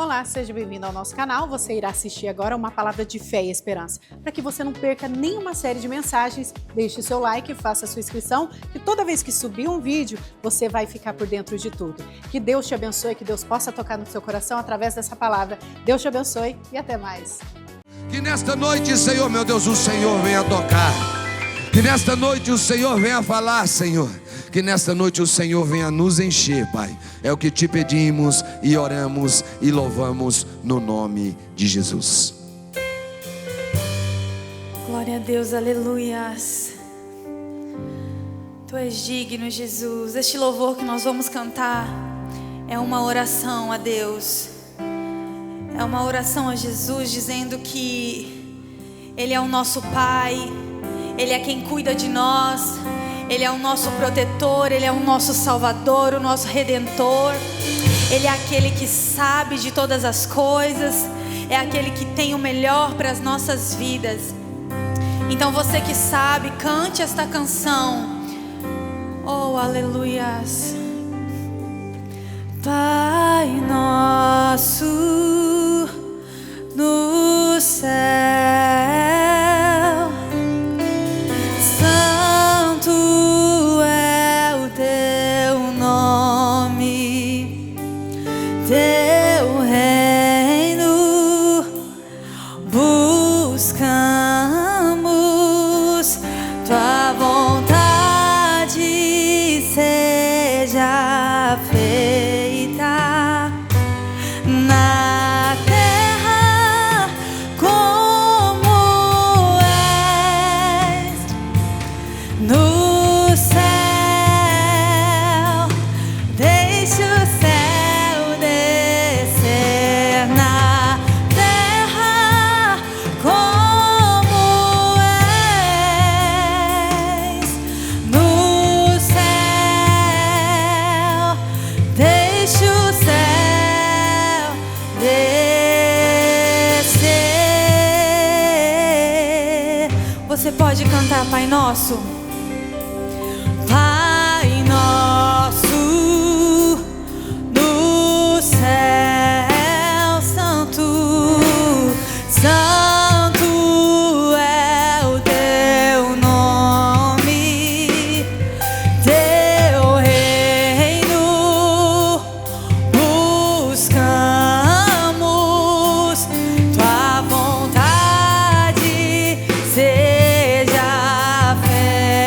Olá, seja bem-vindo ao nosso canal. Você irá assistir agora uma palavra de fé e esperança. Para que você não perca nenhuma série de mensagens, deixe o seu like e faça a sua inscrição, que toda vez que subir um vídeo, você vai ficar por dentro de tudo. Que Deus te abençoe, que Deus possa tocar no seu coração através dessa palavra. Deus te abençoe e até mais. Que nesta noite, Senhor, meu Deus, o Senhor venha tocar. Que nesta noite o Senhor venha falar, Senhor. Que nesta noite o Senhor venha nos encher, Pai. É o que te pedimos e oramos e louvamos no nome de Jesus. Glória a Deus, aleluias. Tu és digno, Jesus. Este louvor que nós vamos cantar é uma oração a Deus. É uma oração a Jesus, dizendo que Ele é o nosso Pai, Ele é quem cuida de nós, Ele é o nosso protetor, Ele é o nosso Salvador, o nosso Redentor. Ele é aquele que sabe de todas as coisas, é aquele que tem o melhor para as nossas vidas. Então você que sabe, cante esta canção. Oh, aleluias. Pai nosso no céu, santo é o teu nome, teu reino buscamos, tua vontade seja feita na terra como és no céu. Deixa o céu descer na terra como és no céu. Deixa o céu descer. Você pode cantar Pai Nosso? Pai Nosso no céu, santo, santo é o teu nome, teu reino buscamos, tua vontade seja feita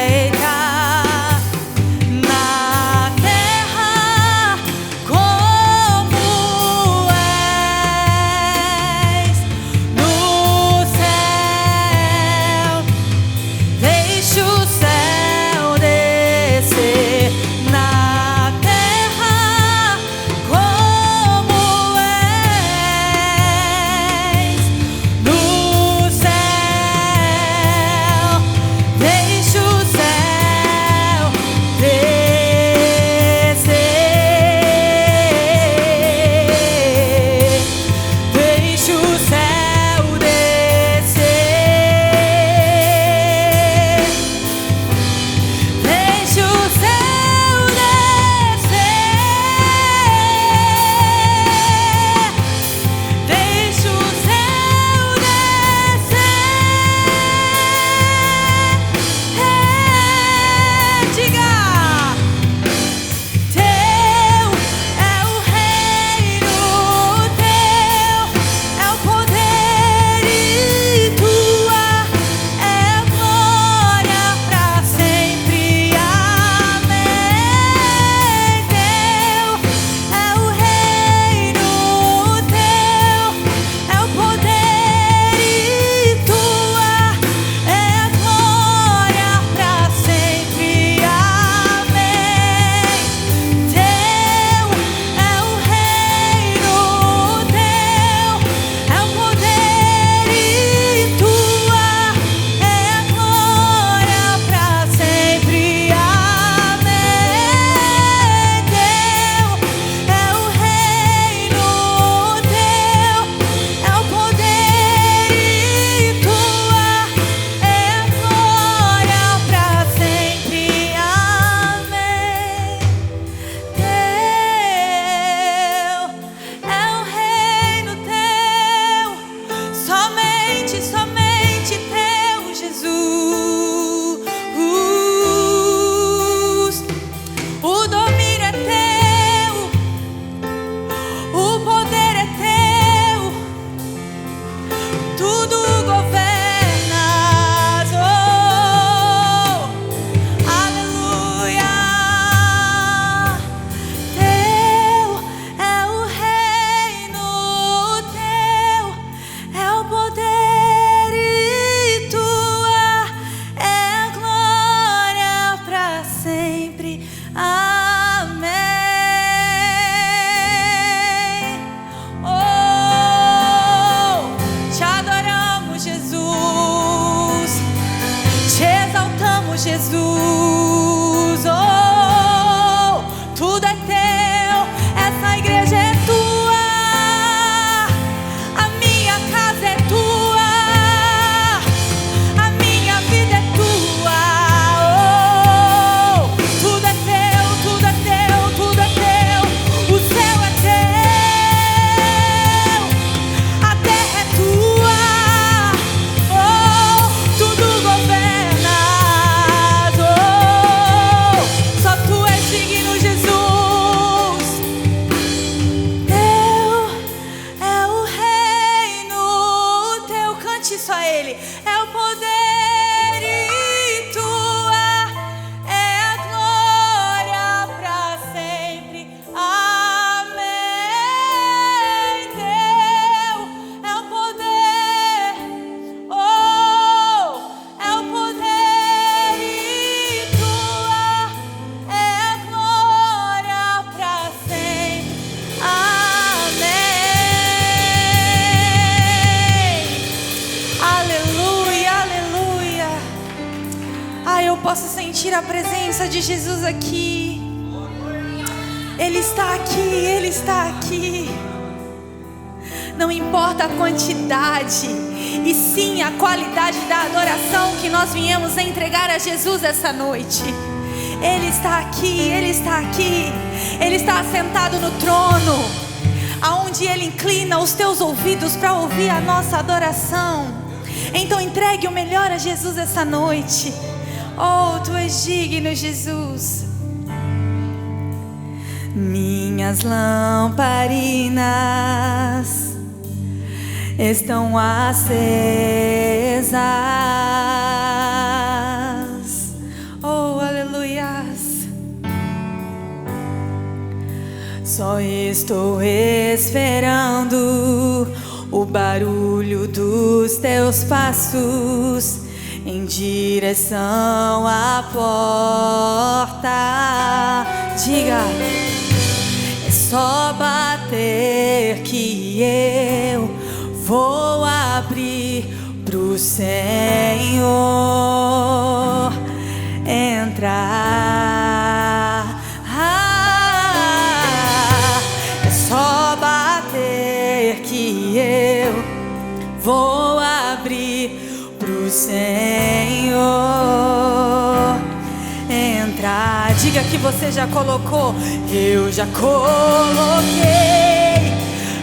sentir a presença de Jesus aqui. Ele está aqui, Ele está aqui. Não importa a quantidade, e sim a qualidade da adoração que nós viemos entregar a Jesus essa noite. Ele está aqui, Ele está aqui. Ele está assentado no trono, aonde Ele inclina os teus ouvidos para ouvir a nossa adoração. Então entregue o melhor a Jesus essa noite. Oh, Tu és digno, Jesus. Minhas lamparinas estão acesas. Oh, aleluias. Só estou esperando o barulho dos teus passos em direção à porta. Diga. É só bater que eu vou abrir pro Senhor entrar. É só bater que eu vou abrir pro Senhor entrar. Diga que você já colocou. Eu já coloquei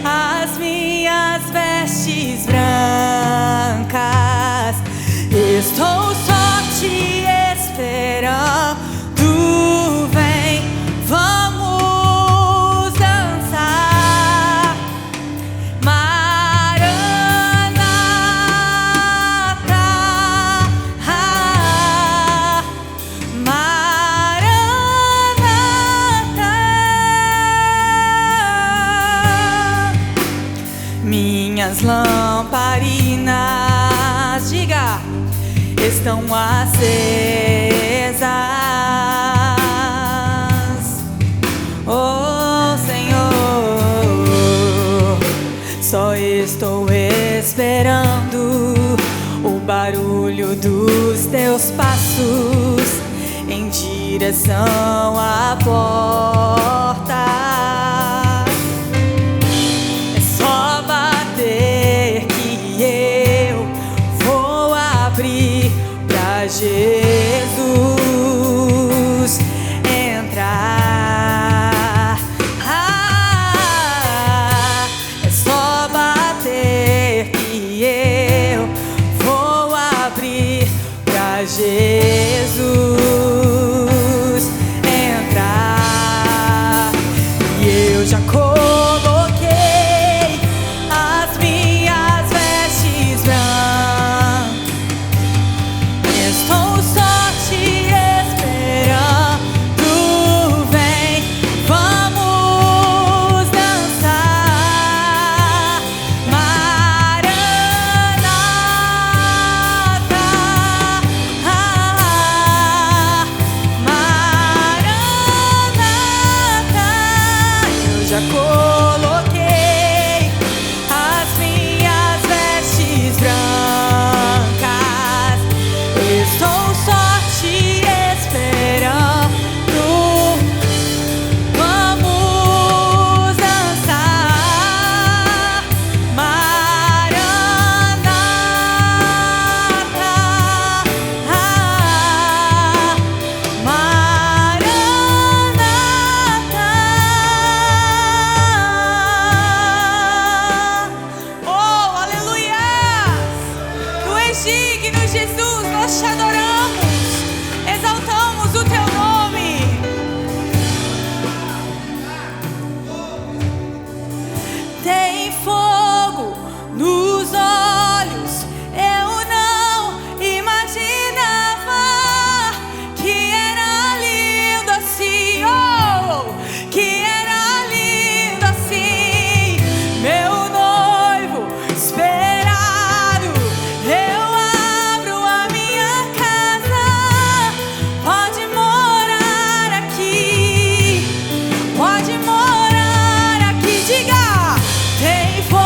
as minhas vestes brancas. Estou só te esperando. Vem, vamos dançar. Minhas lamparinas, diga, estão acesas. Oh Senhor, só estou esperando o barulho dos teus passos em direção à porta. Jesus entrar. É só bater que eu vou abrir pra Jesus entrar. E eu já coloquei as minhas vestes brancas. Estou só te esperando. Vem, vamos dançar. Maranata. Maranata. Eu já coloquei as minhas vestes brancas. Estou só te esperando. Vamos dançar. Maranata. Maranata. Oh, aleluias! Tu és digno, Jesus. Nós te adoramos, exaltamos o teu nome. Tem fogo nos olhos. Eu não imaginava que era lindo assim. Oh, que era lindo assim. Meu noivo esperado. Eu abro a minha casa. Pode morar aqui. Pode morar aqui. Diga. Tem fogo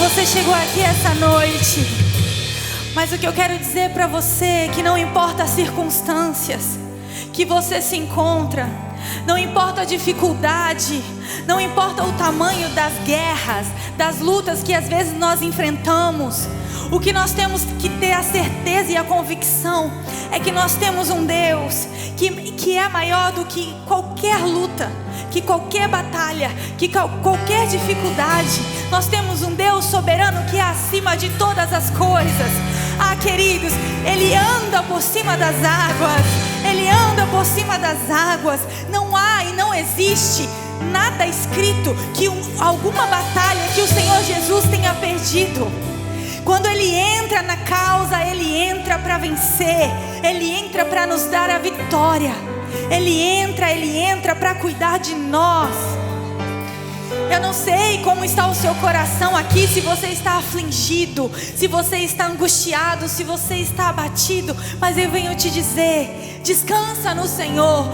você chegou aqui essa noite. Mas o que eu quero dizer para você é que não importa as circunstâncias que você se encontra, não importa a dificuldade, não importa o tamanho das guerras, das lutas que às vezes nós enfrentamos. O que nós temos que ter a certeza e a convicção é que nós temos um Deus que é maior do que qualquer luta, que qualquer batalha, que qualquer dificuldade. Nós temos um Deus soberano que é acima de todas as coisas. Ah, queridos, Ele anda por cima das águas. Ele anda por cima das águas. Não há e não existe nada escrito que alguma batalha que o Senhor Jesus tenha perdido. Quando Ele entra na causa, Ele entra para vencer. Ele entra para nos dar a vitória. Ele entra para cuidar de nós. Eu não sei como está o seu coração aqui, se você está afligido, se você está angustiado, se você está abatido, mas eu venho te dizer: descansa no Senhor,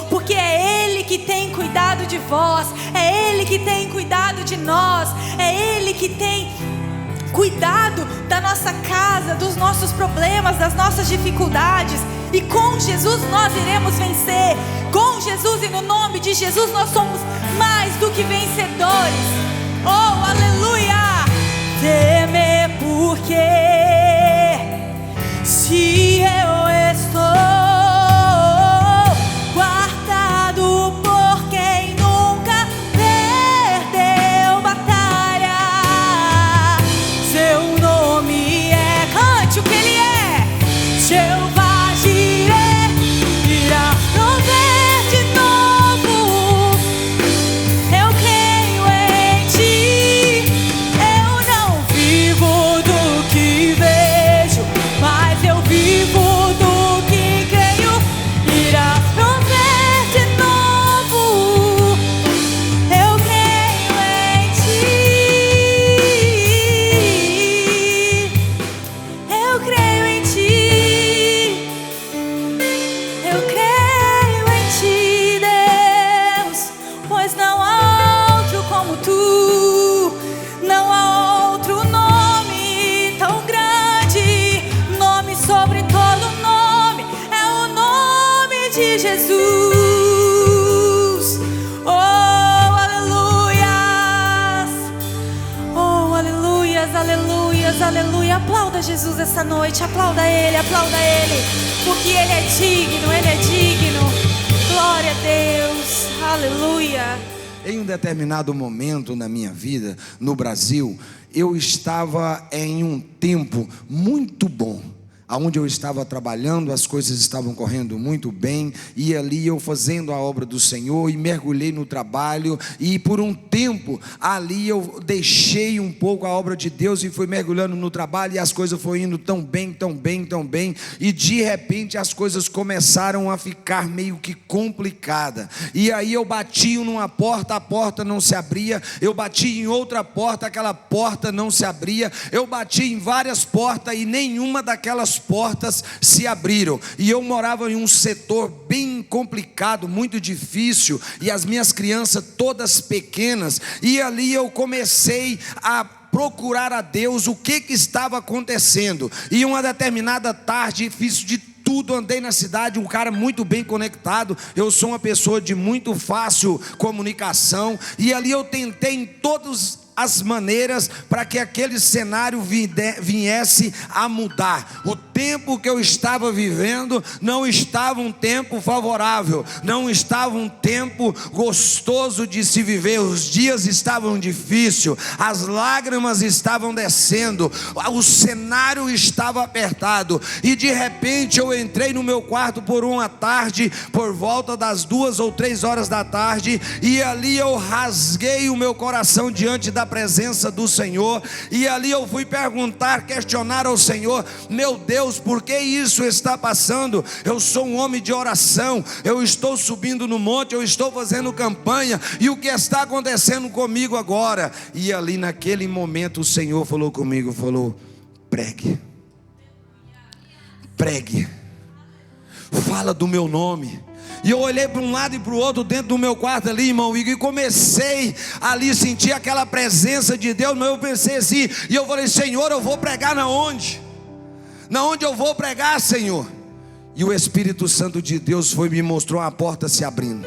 porque é Ele que tem cuidado de vós, é Ele que tem cuidado de nós, é Ele que tem cuidado da nossa casa, dos nossos problemas, das nossas dificuldades. E com Jesus nós iremos vencer. Com Jesus e no nome de Jesus nós somos mais do que vencedores. Oh, aleluia! Temer porque se eu estou guardado por quem nunca perdeu batalha, seu nome é, cante o que Ele é, Jeová. Aleluia, aplauda Jesus essa noite, aplauda Ele, porque Ele é digno, glória a Deus, aleluia. Em um determinado momento na minha vida, no Brasil, eu estava em um tempo muito bom. Onde eu estava trabalhando, as coisas estavam correndo muito bem, e ali eu fazendo a obra do Senhor, e mergulhei no trabalho, e por um tempo ali eu deixei um pouco a obra de Deus e fui mergulhando no trabalho, e as coisas foram indo tão bem, e de repente as coisas começaram a ficar meio que complicadas, e aí eu bati numa porta, a porta não se abria, eu bati em outra porta, aquela porta não se abria, eu bati em várias portas e nenhuma daquelas portas se abriram, e eu morava em um setor bem complicado, muito difícil, e as minhas crianças todas pequenas, e ali eu comecei a procurar a Deus o que estava acontecendo. E uma determinada tarde fiz de tudo, andei na cidade, um cara muito bem conectado, eu sou uma pessoa de muito fácil comunicação, e ali eu tentei em todos as maneiras para que aquele cenário viesse a mudar. O tempo que eu estava vivendo não estava um tempo favorável, não estava um tempo gostoso de se viver, os dias estavam difíceis, as lágrimas estavam descendo, o cenário estava apertado, e de repente eu entrei no meu quarto por uma tarde, por volta das 2 ou 3 horas da tarde, e ali eu rasguei o meu coração diante da presença do Senhor, e ali eu fui perguntar, questionar ao Senhor: meu Deus, por que isso está passando? Eu sou um homem de oração, eu estou subindo no monte, eu estou fazendo campanha, e o que está acontecendo comigo agora? E ali naquele momento o Senhor falou comigo, falou: pregue, fala do meu nome. E eu olhei para um lado e para o outro dentro do meu quarto ali, irmão Igor, e comecei ali a sentir aquela presença de Deus. Mas eu pensei assim, e eu falei: Senhor, eu vou pregar na onde? Na onde eu vou pregar, Senhor? E o Espírito Santo de Deus me mostrou uma porta se abrindo.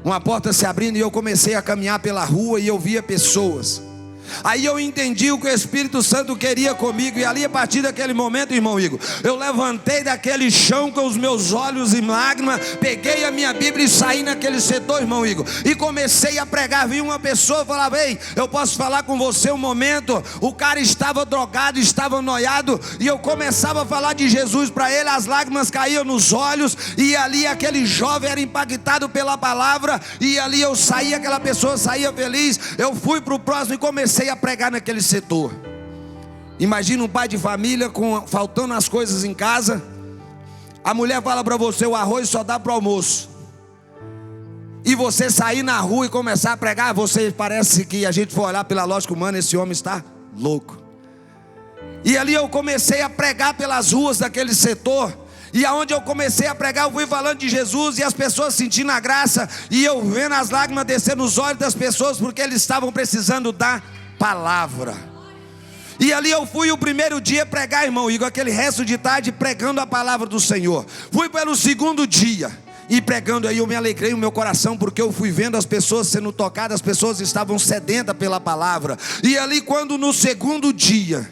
Uma porta se abrindo, e eu comecei a caminhar pela rua e eu via pessoas. Aí eu entendi o que o Espírito Santo queria comigo. E ali, a partir daquele momento, irmão Igor, eu levantei daquele chão com os meus olhos em lágrimas, peguei a minha Bíblia e saí naquele setor, irmão Igor, e comecei a pregar. Vi uma pessoa e falava: ei, eu posso falar com você um momento? O cara estava drogado, estava noiado, e eu começava a falar de Jesus para ele. As lágrimas caíam nos olhos, e ali aquele jovem era impactado pela palavra. E ali eu saí, aquela pessoa saía feliz. Eu fui para o próximo e comecei a pregar naquele setor. Imagina um pai de família faltando as coisas em casa. A mulher fala para você: o arroz só dá para o almoço. E você sair na rua e começar a pregar. Você, parece que a gente for olhar pela lógica humana, esse homem está louco. E ali eu comecei a pregar pelas ruas daquele setor. E aonde eu comecei a pregar, eu fui falando de Jesus, e as pessoas sentindo a graça, e eu vendo as lágrimas descer nos olhos das pessoas, porque eles estavam precisando da palavra. E ali eu fui o primeiro dia pregar, irmão Igor, aquele resto de tarde pregando a palavra do Senhor. Fui pelo segundo dia e pregando, aí eu me alegrei no meu coração, porque eu fui vendo as pessoas sendo tocadas. As pessoas estavam sedentas pela palavra. E ali, quando no segundo dia,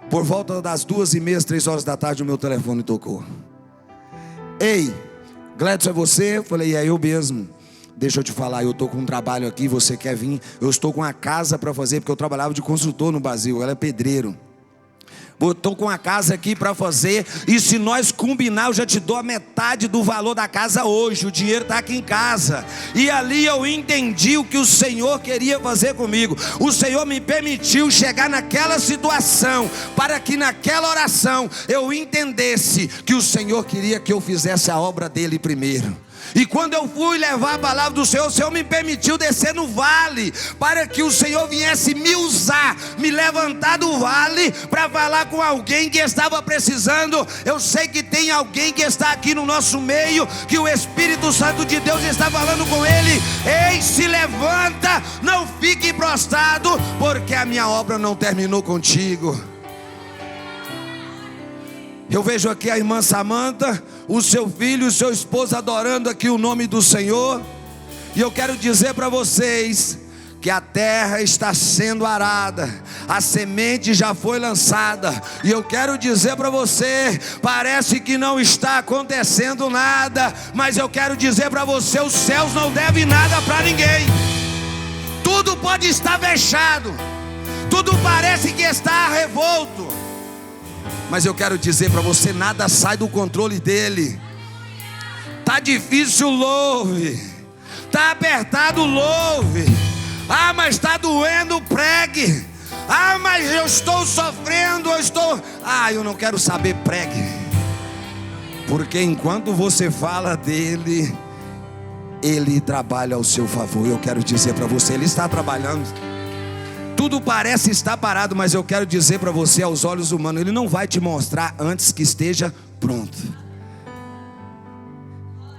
por volta das 2h30, 3 da tarde, o meu telefone tocou. Ei, Gladson, é você? Eu falei: é eu mesmo. Deixa eu te falar, eu estou com um trabalho aqui, você quer vir? Eu estou com uma casa para fazer, porque eu trabalhava de consultor no Brasil, ela é pedreiro. Eu estou com uma casa aqui para fazer, e se nós combinar, eu já te dou a metade do valor da casa hoje. O dinheiro está aqui em casa. E ali eu entendi o que o Senhor queria fazer comigo. O Senhor me permitiu chegar naquela situação, para que naquela oração eu entendesse que o Senhor queria que eu fizesse a obra dele primeiro. E quando eu fui levar a palavra do Senhor, o Senhor me permitiu descer no vale, para que o Senhor viesse me usar, me levantar do vale, para falar com alguém que estava precisando. Eu sei que tem alguém que está aqui no nosso meio, que o Espírito Santo de Deus está falando com ele: ei, se levanta, não fique prostrado, porque a minha obra não terminou contigo. Eu vejo aqui a irmã Samanta, o seu filho e o seu esposo adorando aqui o nome do Senhor. E eu quero dizer para vocês que a terra está sendo arada, a semente já foi lançada. E eu quero dizer para você, parece que não está acontecendo nada, mas eu quero dizer para você, os céus não devem nada para ninguém. Tudo pode estar fechado, tudo parece que está revolto, mas eu quero dizer para você, nada sai do controle dele. Tá difícil, louve. Tá apertado, louve. Ah, mas está doendo, pregue. Ah, mas eu estou sofrendo, eu não quero saber, pregue. Porque enquanto você fala dele, ele trabalha ao seu favor. Eu quero dizer para você, ele está trabalhando. Tudo parece estar parado, mas eu quero dizer para você, aos olhos humanos, ele não vai te mostrar antes que esteja pronto.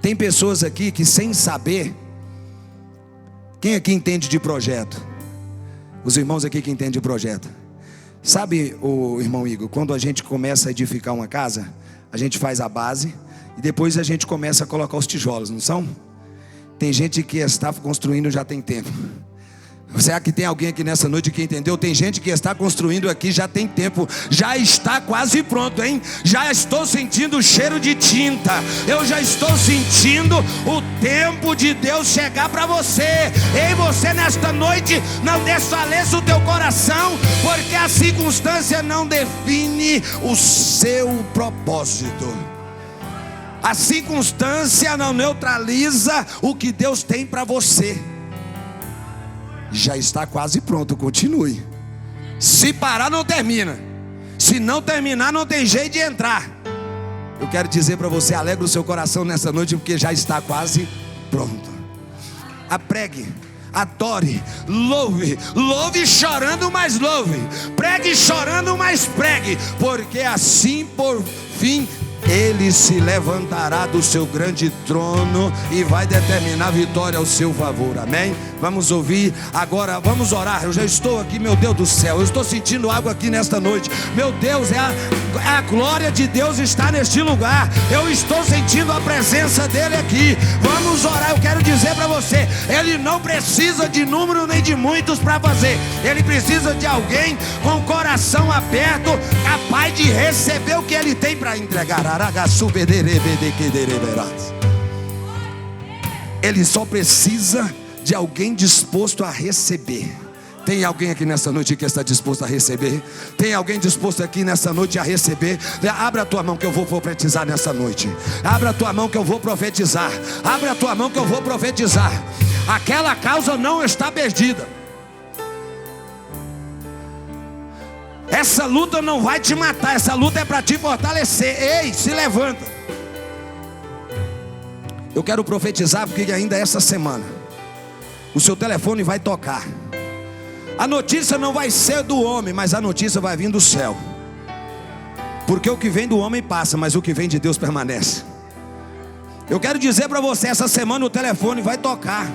Tem pessoas aqui que, sem saber, quem aqui entende de projeto? Os irmãos aqui que entendem de projeto. Sabe, o irmão Igor, quando a gente começa a edificar uma casa, a gente faz a base e depois a gente começa a colocar os tijolos, não são? Tem gente que está construindo já tem tempo. Será que tem alguém aqui nessa noite que entendeu? Tem gente que está construindo aqui já tem tempo, já está quase pronto, hein? Já estou sentindo o cheiro de tinta, eu já estou sentindo o tempo de Deus chegar para você. Ei, você nesta noite, não desfaleça o teu coração, porque a circunstância não define o seu propósito. A circunstância não neutraliza o que Deus tem para você. Já está quase pronto, continue. Se parar, não termina. Se não terminar, não tem jeito de entrar. Eu quero dizer para você, alegra o seu coração nessa noite, porque já está quase pronto. Pregue, adore, louve. Louve chorando, mas louve. Pregue chorando, mas pregue. Porque assim por fim Ele se levantará do seu grande trono e vai determinar vitória ao seu favor, amém? Vamos ouvir agora, vamos orar. Eu já estou aqui, meu Deus do céu, eu estou sentindo algo aqui nesta noite. Meu Deus, a glória de Deus está neste lugar. Eu estou sentindo a presença dele aqui. Vamos orar. Eu quero dizer para você, ele não precisa de número nem de muitos para fazer. Ele precisa de alguém com o coração aberto, capaz de receber o que ele tem para entregar. Ele só precisa de alguém disposto a receber. Tem alguém aqui nessa noite que está disposto a receber? Tem alguém disposto aqui nessa noite a receber? Abra a tua mão que eu vou profetizar nessa noite. Abra a tua mão que eu vou profetizar. Abra a tua mão que eu vou profetizar. Aquela causa não está perdida. Essa luta não vai te matar. Essa luta é para te fortalecer. Ei, se levanta. Eu quero profetizar porque ainda essa semana o seu telefone vai tocar. A notícia não vai ser do homem, mas a notícia vai vir do céu. Porque o que vem do homem passa, mas o que vem de Deus permanece. Eu quero dizer para você, essa semana o telefone vai tocar.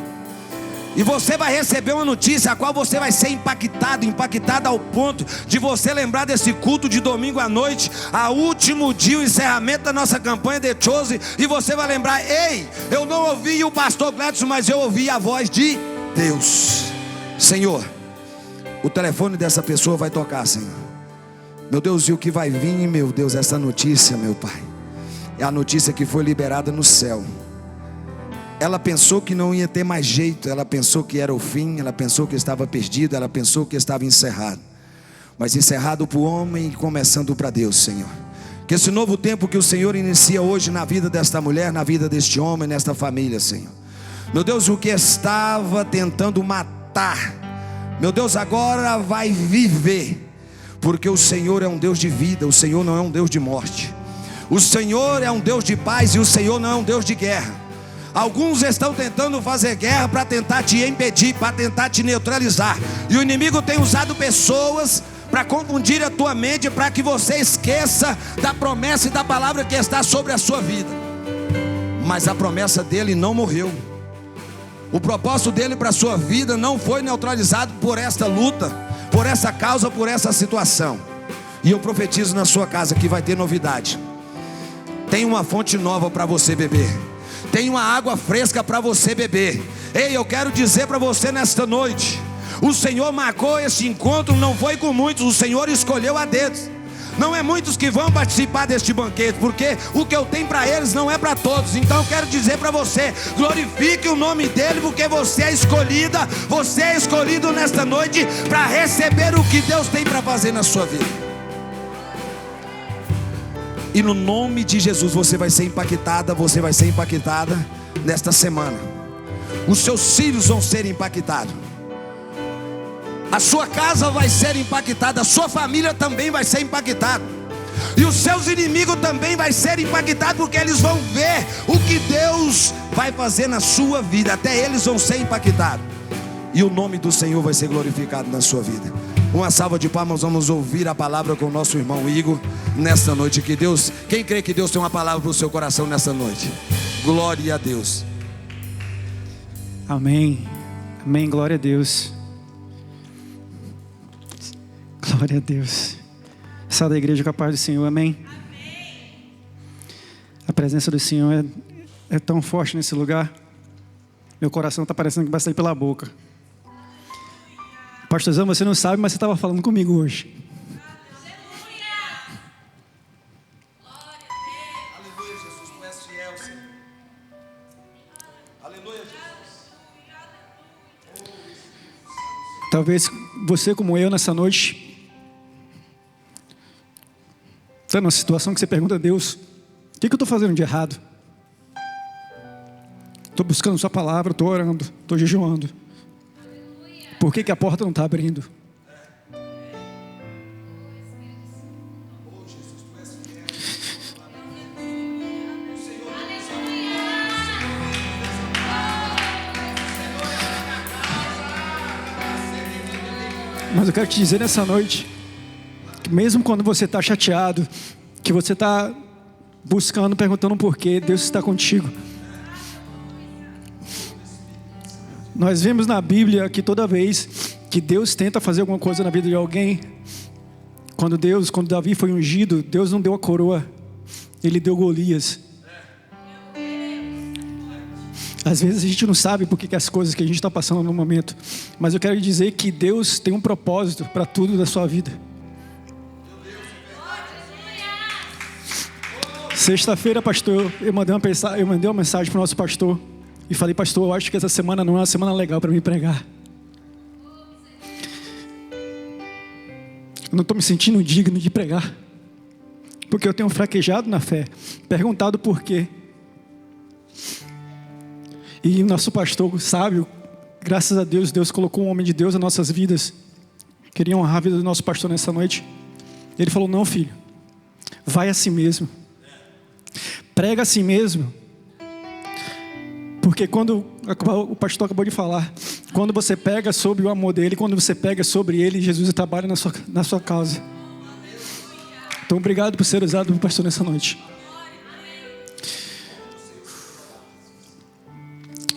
E você vai receber uma notícia a qual você vai ser impactado ao ponto de você lembrar desse culto de domingo à noite, a último dia, o encerramento da nossa campanha The Chosen. E você vai lembrar, ei, eu não ouvi o pastor Gladson, mas eu ouvi a voz de Deus. Senhor, o telefone dessa pessoa vai tocar, Senhor. Meu Deus, e o que vai vir, meu Deus, essa notícia, meu Pai, é a notícia que foi liberada no céu. Ela pensou que não ia ter mais jeito, ela pensou que era o fim, ela pensou que estava perdida, ela pensou que estava encerrado. Mas encerrado para o homem e começando para Deus, Senhor. Que esse novo tempo que o Senhor inicia hoje na vida desta mulher, na vida deste homem, nesta família, Senhor. Meu Deus, o que estava tentando matar, meu Deus, agora vai viver. Porque o Senhor é um Deus de vida, o Senhor não é um Deus de morte. O Senhor é um Deus de paz e o Senhor não é um Deus de guerra. Alguns estão tentando fazer guerra para tentar te impedir, para tentar te neutralizar. E o inimigo tem usado pessoas para confundir a tua mente, para que você esqueça da promessa e da palavra que está sobre a sua vida. Mas a promessa dele não morreu. O propósito dele para a sua vida não foi neutralizado por esta luta, por essa causa, por essa situação. E eu profetizo na sua casa que vai ter novidade. Tem uma fonte nova para você beber. Tem uma água fresca para você beber. Ei, eu quero dizer para você nesta noite, o Senhor marcou esse encontro, não foi com muitos, o Senhor escolheu a dedos. Não é muitos que vão participar deste banquete, porque o que eu tenho para eles não é para todos. Então eu quero dizer para você, glorifique o nome dele, porque você é escolhida, você é escolhido nesta noite para receber o que Deus tem para fazer na sua vida. E no nome de Jesus você vai ser impactada, você vai ser impactada nesta semana. Os seus filhos vão ser impactados. A sua casa vai ser impactada, a sua família também vai ser impactada. E os seus inimigos também vai ser impactados, porque eles vão ver o que Deus vai fazer na sua vida. Até eles vão ser impactados. E o nome do Senhor vai ser glorificado na sua vida. Uma salva de palmas, vamos ouvir a palavra com o nosso irmão Igor nesta noite. Que Deus, quem crê que Deus tem uma palavra para o seu coração nessa noite? Glória a Deus. Amém, amém, glória a Deus. Glória a Deus. Sai da igreja com a paz do Senhor, amém? A presença do Senhor é tão forte nesse lugar. Meu coração está parecendo que vai sair pela boca. Pastorzão, você não sabe, mas você estava falando comigo hoje. Aleluia, Jesus, tu és fiel, Senhor. Aleluia, Jesus. Talvez você, como eu, nessa noite, está numa situação que você pergunta a Deus: o que eu estou fazendo de errado? Estou buscando sua palavra, estou orando, estou jejuando. Por que a porta não está abrindo? Mas eu quero te dizer nessa noite, que mesmo quando você está chateado, que você está buscando, perguntando por quê. Deus está contigo. Nós vemos na Bíblia que toda vez que Deus tenta fazer alguma coisa na vida de alguém, quando Davi foi ungido, Deus não deu a coroa, Ele deu Golias. Às vezes a gente não sabe por que as coisas que a gente está passando no momento, mas eu quero dizer que Deus tem um propósito para tudo da sua vida. Sexta-feira, pastor, eu mandei uma mensagem para o nosso pastor e falei: pastor, eu acho que essa semana não é uma semana legal para mim pregar. Eu não estou me sentindo digno de pregar, porque eu tenho fraquejado na fé, perguntado por quê. E o nosso pastor sábio, graças a Deus, Deus colocou um homem de Deus nas nossas vidas. Queria honrar a vida do nosso pastor nessa noite. Ele falou: não, filho, vai assim mesmo, prega assim mesmo. Porque quando o pastor acabou de falar, quando você pega sobre o amor dele, quando você pega sobre ele, Jesus trabalha na sua causa. Então obrigado por ser usado pelo pastor nessa noite.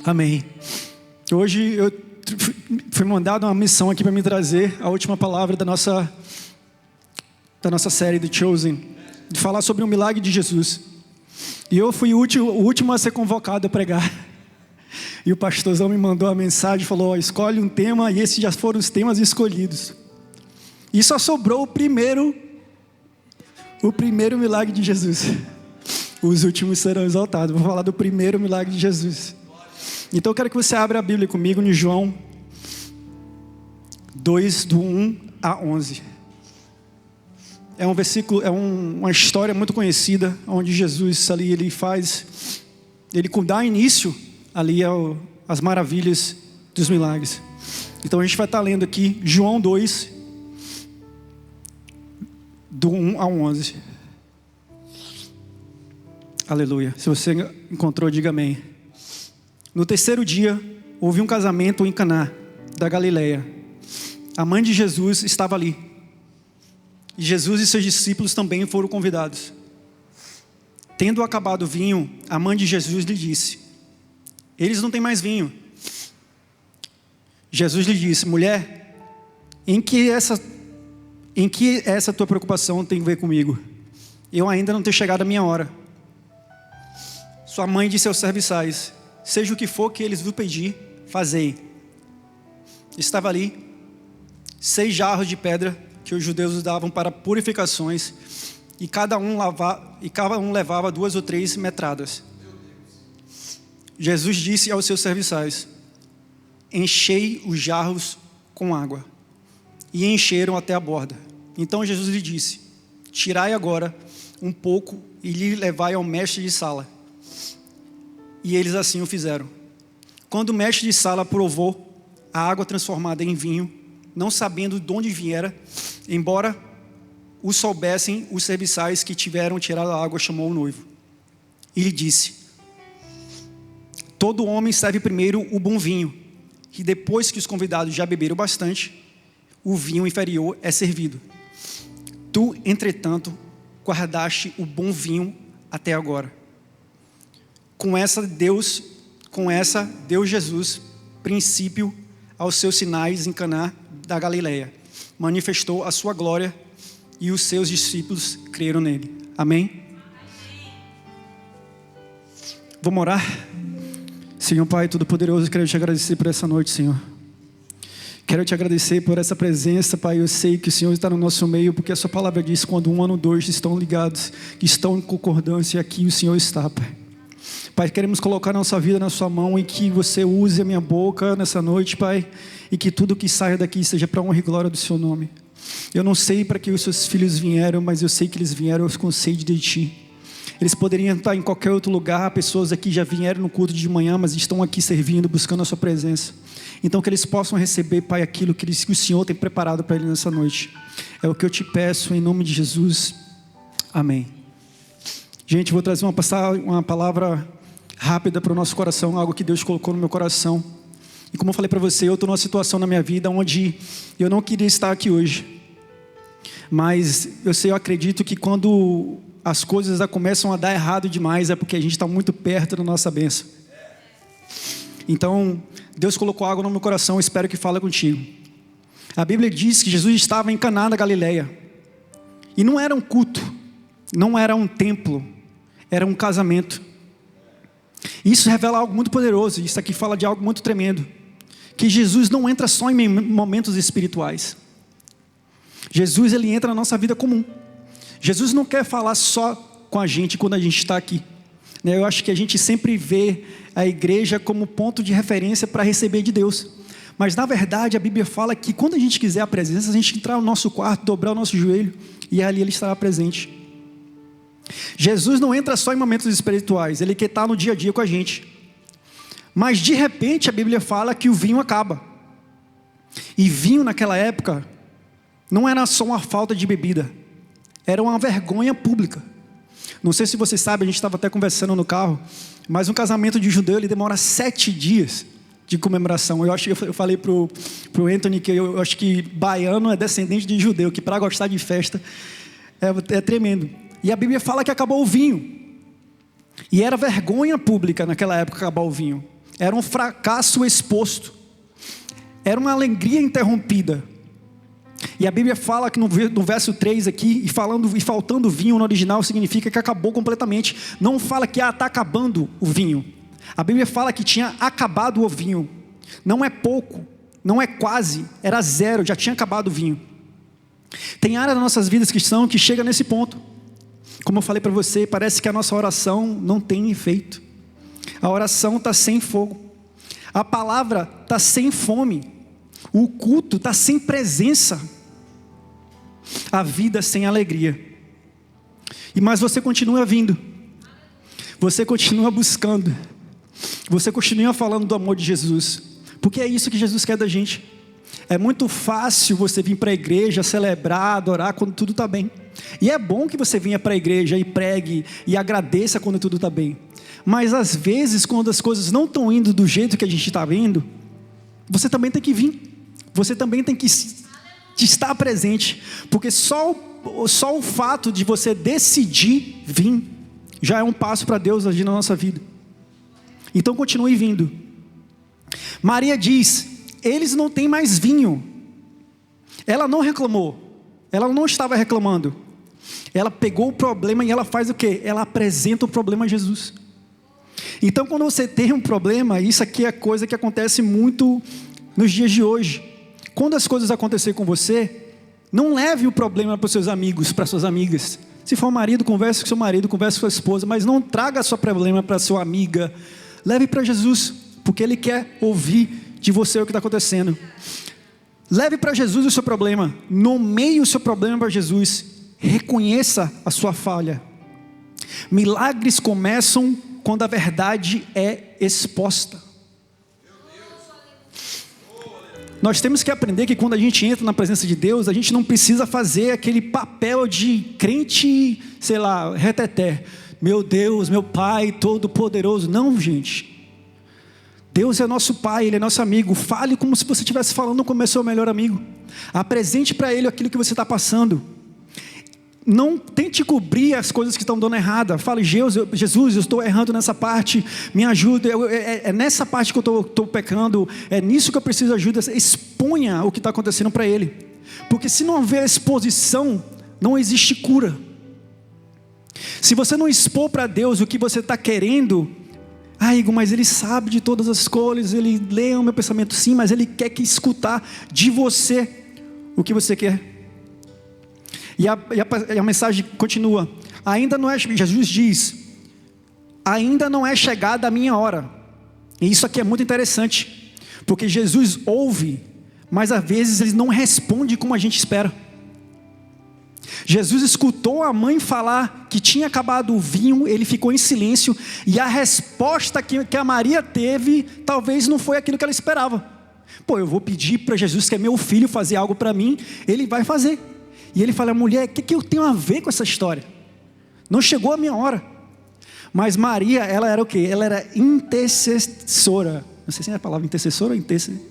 Amém. Hoje eu fui mandado uma missão aqui para me trazer a última palavra da nossa série The Chosen, de falar sobre o milagre de Jesus. E eu fui o último a ser convocado a pregar. E o pastorzão me mandou a mensagem, falou: escolhe um tema, e esses já foram os temas escolhidos. E só sobrou o primeiro milagre de Jesus. Os últimos serão exaltados. Vou falar do primeiro milagre de Jesus. Então eu quero que você abra a Bíblia comigo em João 2, do 1 a 11. É um versículo, uma história muito conhecida, onde Jesus ali, ele dá início ali às maravilhas dos milagres. Então a gente vai estar lendo aqui João 2, do 1 a 11. Aleluia. Se você encontrou, diga amém. No terceiro dia, houve um casamento em Caná, da Galileia. A mãe de Jesus estava ali. E Jesus e seus discípulos também foram convidados. Tendo acabado o vinho, a mãe de Jesus lhe disse: eles não têm mais vinho. Jesus lhe disse: mulher, em que essa tua preocupação tem a ver comigo? Eu ainda não tenho chegado a minha hora. Sua mãe disse aos serviçais: seja o que for que eles vos pedir, fazei. Estava ali 6 jarros de pedra que os judeus davam para purificações, e cada um levava 2 ou 3 metradas. Jesus disse aos seus serviçais: enchei os jarros com água. E encheram até a borda. Então Jesus lhe disse: tirai agora um pouco e lhe levai ao mestre de sala. E eles assim o fizeram. Quando o mestre de sala provou a água transformada em vinho, não sabendo de onde viera, embora o soubessem, os serviçais que tiveram tirado a água, chamou o noivo. E lhe disse: todo homem serve primeiro o bom vinho, e depois que os convidados já beberam bastante, o vinho inferior é servido. Tu, entretanto, guardaste o bom vinho até agora. Com essa deu Jesus princípio aos seus sinais em Caná da Galileia. Manifestou a sua glória e os seus discípulos creram nele. Amém? Vamos orar? Senhor Pai Todo-Poderoso, quero te agradecer por essa noite, Senhor. Quero te agradecer por essa presença, Pai. Eu sei que o Senhor está no nosso meio, porque a sua palavra diz: quando 1 ou 2 estão ligados, que estão em concordância, aqui o Senhor está, Pai. Pai, queremos colocar nossa vida na sua mão, e que você use a minha boca nessa noite, Pai, e que tudo que saia daqui seja para a honra e glória do seu nome. Eu não sei para que os seus filhos vieram, mas eu sei que eles vieram com sede de ti. Eles poderiam estar em qualquer outro lugar. Pessoas aqui já vieram no culto de manhã, mas estão aqui servindo, buscando a sua presença. Então que eles possam receber, Pai, aquilo que o Senhor tem preparado para eles nessa noite. É o que eu te peço em nome de Jesus. Amém. Gente, vou trazer uma palavra rápida para o nosso coração, algo que Deus colocou no meu coração. E como eu falei para você, eu estou numa situação na minha vida onde eu não queria estar aqui hoje. Mas eu acredito que quando as coisas já começam a dar errado demais, é porque a gente está muito perto da nossa bênção. Então, Deus colocou algo no meu coração, espero que fale contigo. A Bíblia diz que Jesus estava em Caná da Galileia. E não era um culto, não era um templo, era um casamento. Isso revela algo muito poderoso, isso aqui fala de algo muito tremendo. Que Jesus não entra só em momentos espirituais. Jesus, ele entra na nossa vida comum. Jesus não quer falar só com a gente quando a gente está aqui. Eu acho que a gente sempre vê a igreja como ponto de referência para receber de Deus. Mas na verdade a Bíblia fala que quando a gente quiser a presença, a gente entrar no nosso quarto, dobrar o nosso joelho e ali ele estará presente. Jesus não entra só em momentos espirituais, ele quer estar no dia a dia com a gente. Mas de repente a Bíblia fala que o vinho acaba. E vinho naquela época não era só uma falta de bebida, era uma vergonha pública. Não sei se você sabe, a gente estava até conversando no carro, mas um casamento de judeu ele demora 7 dias de comemoração. Eu falei pro Anthony que eu acho que baiano é descendente de judeu, que para gostar de festa é tremendo. E a Bíblia fala que acabou o vinho. E era vergonha pública naquela época acabar o vinho. Era um fracasso exposto. Era uma alegria interrompida. E a Bíblia fala que no verso 3 aqui, e faltando vinho no original, significa que acabou completamente. Não fala que está acabando o vinho. A Bíblia fala que tinha acabado o vinho. Não é pouco, não é quase, era 0, já tinha acabado o vinho. Tem áreas das nossas vidas que chega nesse ponto. Como eu falei para você, parece que a nossa oração não tem efeito. A oração está sem fogo. A palavra está sem fome. O culto está sem presença. A vida sem alegria. Mas você continua vindo. Você continua buscando. Você continua falando do amor de Jesus. Porque é isso que Jesus quer da gente. É muito fácil você vir para a igreja, celebrar, adorar quando tudo está bem. E é bom que você venha para a igreja e pregue e agradeça quando tudo está bem. Mas às vezes, quando as coisas não estão indo do jeito que a gente está vendo, você também tem que vir. Você também tem que estar presente. Porque só o fato de você decidir vir já é um passo para Deus agir na nossa vida. Então continue vindo. Maria diz: eles não têm mais vinho. Ela não reclamou. Ela não estava reclamando. Ela pegou o problema e ela faz o quê? Ela apresenta o problema a Jesus. Então quando você tem um problema, isso aqui é coisa que acontece muito nos dias de hoje. Quando as coisas acontecerem com você, não leve o problema para os seus amigos, para suas amigas. Se for marido, converse com seu marido, converse com sua esposa, mas não traga seu problema para sua amiga. Leve para Jesus, porque Ele quer ouvir de você o que está acontecendo. Leve para Jesus o seu problema. Nomeie o seu problema para Jesus. Reconheça a sua falha. Milagres começam quando a verdade é exposta. Nós temos que aprender que quando a gente entra na presença de Deus, a gente não precisa fazer aquele papel de crente, sei lá, reteté. Meu Deus, meu Pai todo-poderoso. Não, gente. Deus é nosso Pai, Ele é nosso amigo. Fale como se você estivesse falando com o seu melhor amigo. Apresente para Ele aquilo que você está passando. Não tente cobrir as coisas que estão dando errada. Fale: Jesus, eu estou errando nessa parte, me ajuda. É nessa parte que eu estou pecando. É nisso que eu preciso de ajuda. Exponha o que está acontecendo para Ele. Porque se não houver exposição, não existe cura. Se você não expor para Deus o que você está querendo... Igor, mas Ele sabe de todas as coisas, Ele lê o meu pensamento. Sim, mas Ele quer escutar de você o que você quer. E a mensagem continua. Ainda não é, Jesus diz: ainda não é chegada a minha hora. E isso aqui é muito interessante, porque Jesus ouve, mas às vezes Ele não responde como a gente espera. Jesus escutou a mãe falar que tinha acabado o vinho, ele ficou em silêncio, e a resposta que a Maria teve, talvez não foi aquilo que ela esperava. Eu vou pedir para Jesus, que é meu filho, fazer algo para mim, Ele vai fazer. E ele fala: mulher, o que eu tenho a ver com essa história? Não chegou a minha hora. Mas Maria, ela era o quê? Ela era intercessora. Não sei se é a palavra intercessora ou intercessora.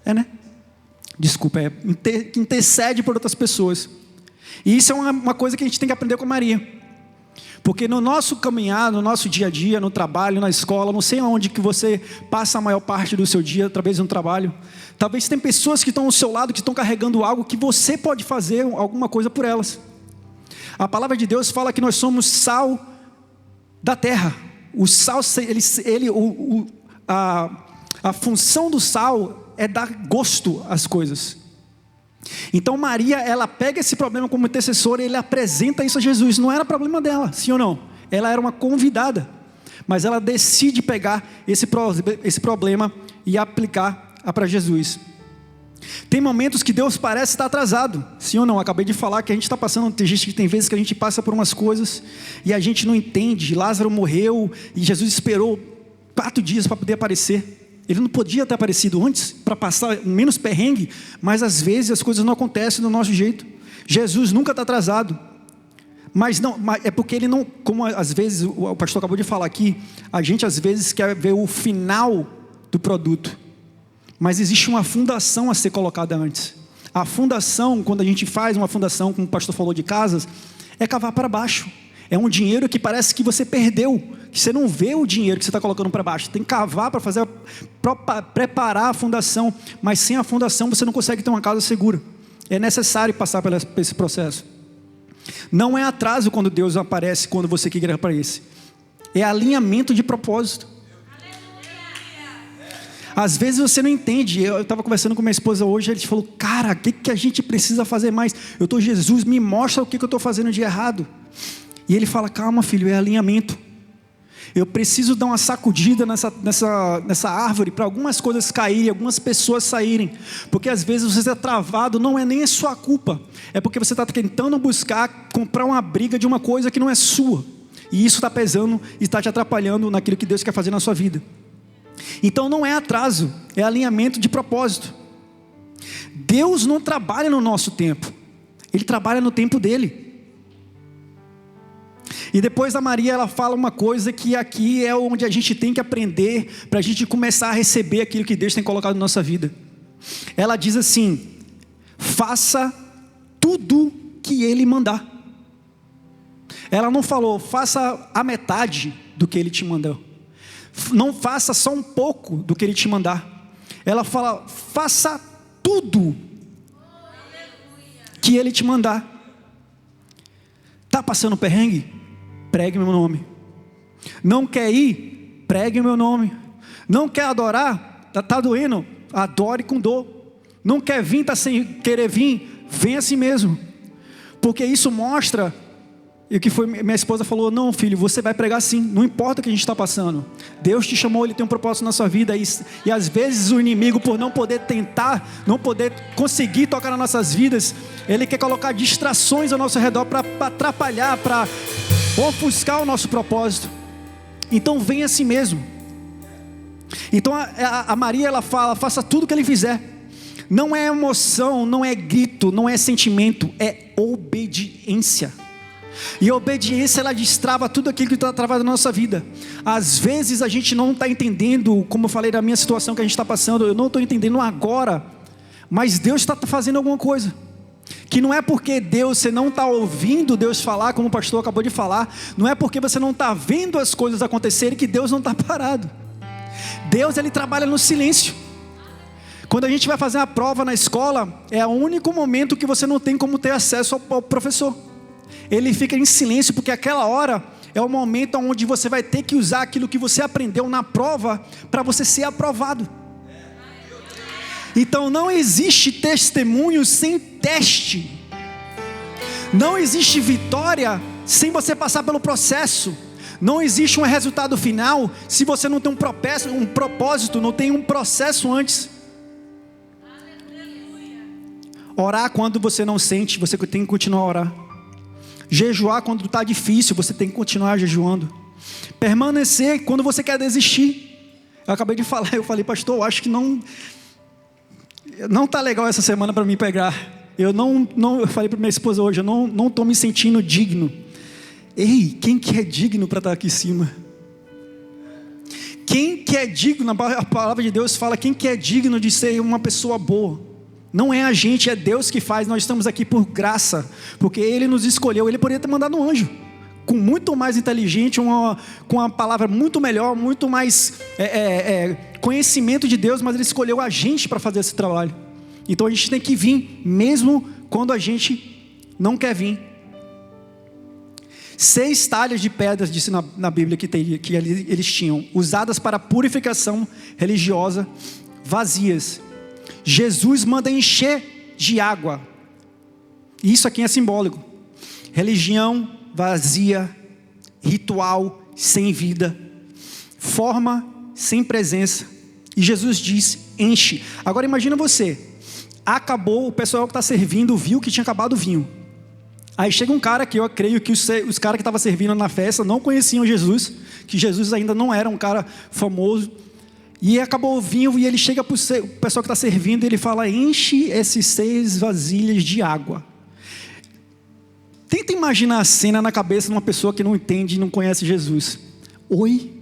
É, né? Desculpa, que intercede por outras pessoas. E isso é uma coisa que a gente tem que aprender com Maria. Porque no nosso caminhar, no nosso dia a dia, no trabalho, na escola, não sei onde que você passa a maior parte do seu dia através de um trabalho. Talvez tem pessoas que estão ao seu lado, que estão carregando algo que você pode fazer alguma coisa por elas. A palavra de Deus fala que nós somos sal da terra. O sal, a função do sal é dar gosto às coisas. Então Maria, ela pega esse problema como intercessora e ele apresenta isso a Jesus. Não era problema dela, sim ou não? Ela era uma convidada, mas ela decide pegar esse problema e aplicar para Jesus. Tem momentos que Deus parece estar atrasado, sim ou não? Acabei de falar que a gente está passando, tem vezes que a gente passa por umas coisas e a gente não entende. Lázaro morreu e Jesus esperou 4 dias para poder aparecer. Ele não podia ter aparecido antes, para passar menos perrengue, mas às vezes as coisas não acontecem do nosso jeito. Jesus nunca está atrasado, mas é porque ele não, como às vezes o pastor acabou de falar aqui, a gente às vezes quer ver o final do produto, mas existe uma fundação a ser colocada antes. A fundação, quando a gente faz uma fundação, como o pastor falou de casas, é cavar para baixo. É um dinheiro que parece que você perdeu, que você não vê o dinheiro que você está colocando para baixo. Tem que cavar para preparar a fundação, mas sem a fundação você não consegue ter uma casa segura. É necessário passar por esse processo. Não é atraso quando Deus aparece, quando você quer para esse. É alinhamento de propósito. Às vezes você não entende. Eu estava conversando com minha esposa hoje, ele falou, cara, o que a gente precisa fazer mais? Jesus, me mostra o que eu estou fazendo de errado. E ele fala, calma filho, é alinhamento. Eu preciso dar uma sacudida nessa árvore para algumas coisas caírem, algumas pessoas saírem. Porque às vezes você está travado, não é nem a sua culpa. É porque você está tentando comprar uma briga de uma coisa que não é sua. E isso está pesando e está te atrapalhando naquilo que Deus quer fazer na sua vida. Então não é atraso, é alinhamento de propósito. Deus não trabalha no nosso tempo, Ele trabalha no tempo dEle. E depois da Maria, ela fala uma coisa que aqui é onde a gente tem que aprender, para a gente começar a receber aquilo que Deus tem colocado na nossa vida. Ela diz assim, faça tudo que Ele mandar. Ela não falou, faça a metade do que Ele te mandou. Não faça só um pouco do que Ele te mandar. Ela fala, faça tudo que Ele te mandar. Está passando perrengue? Pregue meu nome. Não quer ir? Pregue meu nome. Não quer adorar? Está doendo? Adore com dor. Não quer vir? Está sem querer vir? Vem assim mesmo. Porque isso mostra, e o que foi, minha esposa falou, não filho, você vai pregar sim, não importa o que a gente está passando. Deus te chamou, Ele tem um propósito na sua vida. E às vezes o inimigo, por não poder tentar, não poder conseguir tocar nas nossas vidas, ele quer colocar distrações ao nosso redor para atrapalhar, para ofuscar o nosso propósito. Então vem assim mesmo. Então a Maria, ela fala, faça tudo o que Ele fizer. Não é emoção, não é grito, não é sentimento, é obediência. E a obediência, ela destrava tudo aquilo que está travado na nossa vida. Às vezes a gente não está entendendo, como eu falei da minha situação que a gente está passando, eu não estou entendendo agora, mas Deus está fazendo alguma coisa. Que não é porque você não está ouvindo Deus falar, como o pastor acabou de falar, não é porque você não está vendo as coisas acontecerem que Deus não está parado. Deus, Ele trabalha no silêncio. Quando a gente vai fazer uma prova na escola, é o único momento que você não tem como ter acesso ao professor. Ele fica em silêncio, porque aquela hora é o momento onde você vai ter que usar aquilo que você aprendeu na prova para você ser aprovado. Então não existe testemunho sem teste. Não existe vitória sem você passar pelo processo. Não existe um resultado final se você não tem um propósito, não tem um processo antes. Orar quando você não sente, você tem que continuar a orar. Jejuar quando está difícil, você tem que continuar jejuando. Permanecer quando você quer desistir. Eu acabei de falar, eu falei, pastor, eu acho que não está legal essa semana para mim pegar. Eu falei para minha esposa hoje, eu não estou me sentindo digno. Ei, quem que é digno para estar aqui em cima? Quem que é digno, a palavra de Deus fala, quem que é digno de ser uma pessoa boa? Não é a gente, é Deus que faz. Nós estamos aqui por graça, porque Ele nos escolheu. Ele poderia ter mandado um anjo. com muito mais inteligente, com uma palavra muito melhor, muito mais conhecimento de Deus, mas Ele escolheu a gente para fazer esse trabalho. Então a gente tem que vir, mesmo quando a gente não quer vir. 6 talhas de pedras, disse na Bíblia que eles tinham, usadas para purificação religiosa, vazias. Jesus manda encher de água. Isso aqui é simbólico. Religião vazia, ritual sem vida, forma sem presença. E Jesus diz: enche. Agora imagina você, acabou, o pessoal que está servindo viu que tinha acabado o vinho. Aí chega um cara que eu creio que os caras que estavam servindo na festa não conheciam Jesus, que Jesus ainda não era um cara famoso. E acabou o vinho e ele chega para o pessoal que está servindo e ele fala: enche esses 6 vasilhas de água. Tenta imaginar a cena na cabeça de uma pessoa que não entende e não conhece Jesus. Oi?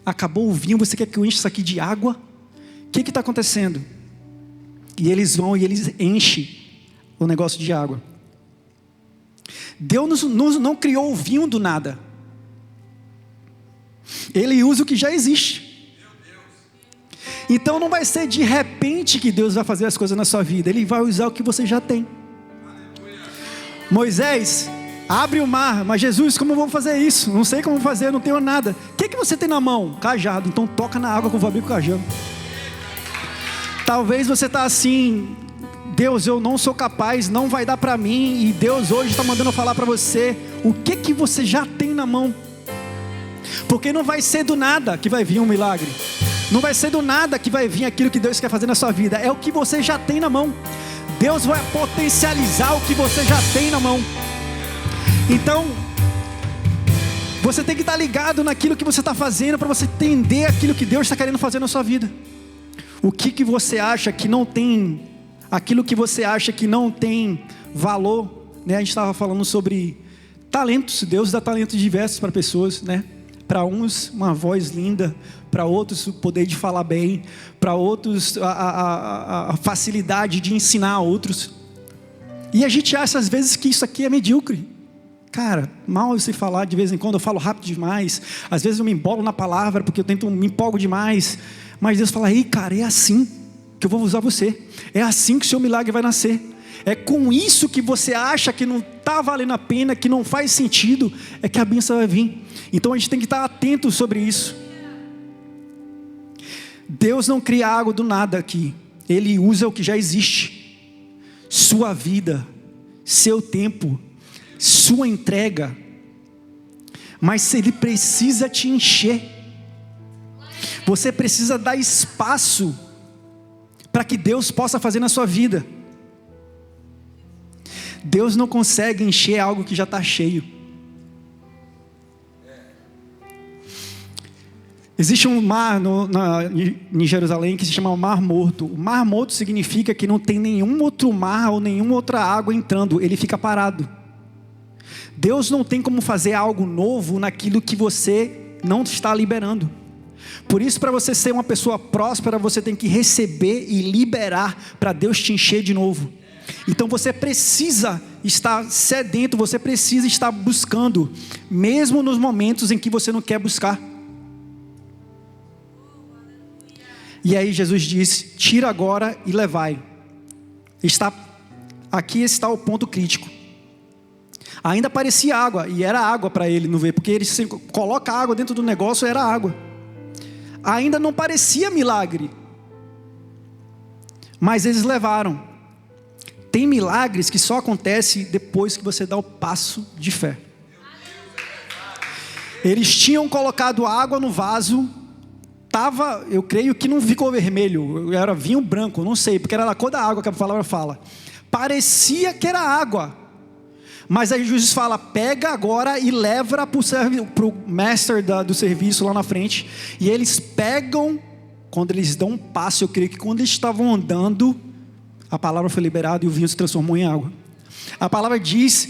Acabou o vinho, você quer que eu enche isso aqui de água? O que está acontecendo? E eles vão e eles enchem o negócio de água. Deus não criou o vinho do nada. Ele usa o que já existe. Então não vai ser de repente que Deus vai fazer as coisas na sua vida. Ele vai usar o que você já tem. Moisés, abre o mar. Mas Jesus, como eu vou fazer isso? Não sei como fazer, não tenho nada. O que você tem na mão? Cajado. Então toca na água com o fabrico cajado. Talvez você está assim: Deus, eu não sou capaz, não vai dar para mim. E Deus hoje está mandando eu falar para você o que você já tem na mão. Porque não vai ser do nada que vai vir um milagre. Não vai ser do nada que vai vir aquilo que Deus quer fazer na sua vida. É o que você já tem na mão. Deus vai potencializar o que você já tem na mão. Então, você tem que estar ligado naquilo que você está fazendo, para você entender aquilo que Deus está querendo fazer na sua vida. O que você acha que não tem, aquilo que você acha que não tem valor, né? A gente estava falando sobre talentos. Deus dá talentos diversos para pessoas, né? Para uns uma voz linda, para outros o poder de falar bem, para outros a facilidade de ensinar a outros. E a gente acha às vezes que isso aqui é medíocre. Cara, mal eu sei falar, de vez em quando eu falo rápido demais, às vezes eu me embolo na palavra porque eu me empolgo demais. Mas Deus fala: ei cara, é assim que eu vou usar você, é assim que o seu milagre vai nascer. É com isso que você acha que não está valendo a pena, que não faz sentido, é que a bênção vai vir. Então a gente tem que estar atento sobre isso. Deus não cria água do nada aqui. Ele usa o que já existe. Sua vida, seu tempo, sua entrega. Mas Ele precisa te encher. Você precisa dar espaço para que Deus possa fazer na sua vida. Deus não consegue encher algo que já está cheio. Existe um mar em Jerusalém que se chama Mar Morto. O Mar Morto significa que não tem nenhum outro mar ou nenhuma outra água entrando. Ele fica parado. Deus não tem como fazer algo novo naquilo que você não está liberando. Por isso, para você ser uma pessoa próspera, você tem que receber e liberar para Deus te encher de novo. Então você precisa estar sedento, você precisa estar buscando, mesmo nos momentos em que você não quer buscar. E aí Jesus diz: tira agora e levai. Aqui está o ponto crítico. Ainda parecia água, e era água para ele não ver, porque ele coloca água dentro do negócio, era água. Ainda não parecia milagre, mas eles levaram. Tem milagres que só acontecem depois que você dá o passo de fé. Eles tinham colocado água no vaso, eu creio que não ficou vermelho, era vinho branco, não sei, porque era a cor da água que a palavra fala. Parecia que era água, mas aí Jesus fala: pega agora e leva para o mestre do serviço lá na frente. E eles pegam, quando eles dão um passo, eu creio que quando eles estavam andando, a palavra foi liberada e o vinho se transformou em água. A palavra diz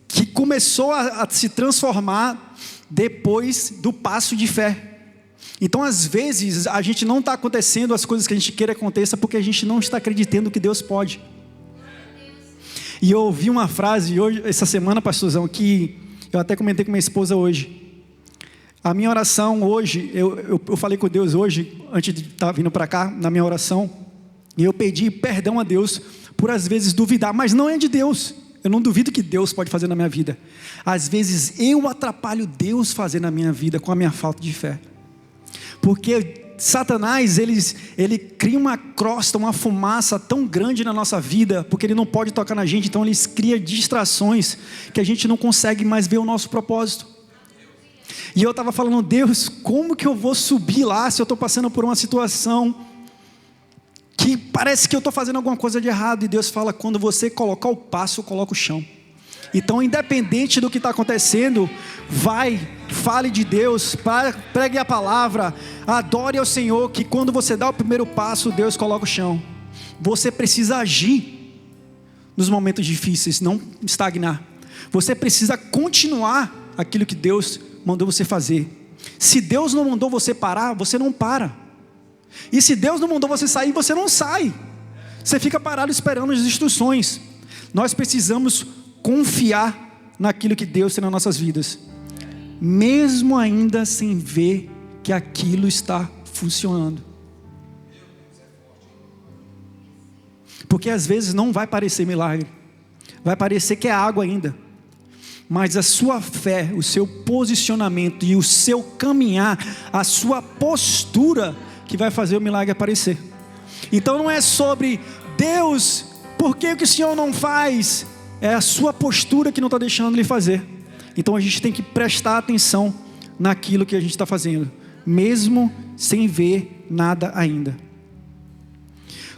que começou a se transformar depois do passo de fé. Então às vezes a gente não está acontecendo as coisas que a gente quer que aconteça porque a gente não está acreditando que Deus pode. E eu ouvi uma frase hoje, essa semana, pastorzão, que Eu até comentei com minha esposa hoje. A minha oração hoje, eu falei com Deus hoje, antes de estar vindo para cá, na minha oração, e eu pedi perdão a Deus por às vezes duvidar, mas não é de Deus. Eu não duvido que Deus pode fazer na minha vida. Às vezes eu atrapalho Deus fazer na minha vida com a minha falta de fé. Porque Satanás, ele cria uma crosta, uma fumaça tão grande na nossa vida, porque ele não pode tocar na gente, então ele cria distrações que a gente não consegue mais ver o nosso propósito. E eu estava falando, Deus, como que eu vou subir lá se eu estou passando por uma situação que parece que eu estou fazendo alguma coisa de errado? E Deus fala, quando você colocar o passo, coloca o chão. Então, independente do que está acontecendo, fale de Deus, pregue a palavra, adore ao Senhor, que quando você dá o primeiro passo, Deus coloca o chão. Você precisa agir nos momentos difíceis, não estagnar. Você precisa continuar aquilo que Deus mandou você fazer. Se Deus não mandou você parar, você não para. E se Deus não mandou você sair, você não sai. Você fica parado esperando as instruções. Nós precisamos confiar naquilo que Deus tem nas nossas vidas, mesmo ainda sem ver que aquilo está funcionando. Porque às vezes não vai parecer milagre, vai parecer que é água ainda, mas a sua fé, o seu posicionamento e o seu caminhar, a sua postura que vai fazer o milagre aparecer. Então não é sobre Deus, por que o Senhor não faz? É a sua postura que não está deixando Ele fazer. Então a gente tem que prestar atenção naquilo que a gente está fazendo, mesmo sem ver nada ainda.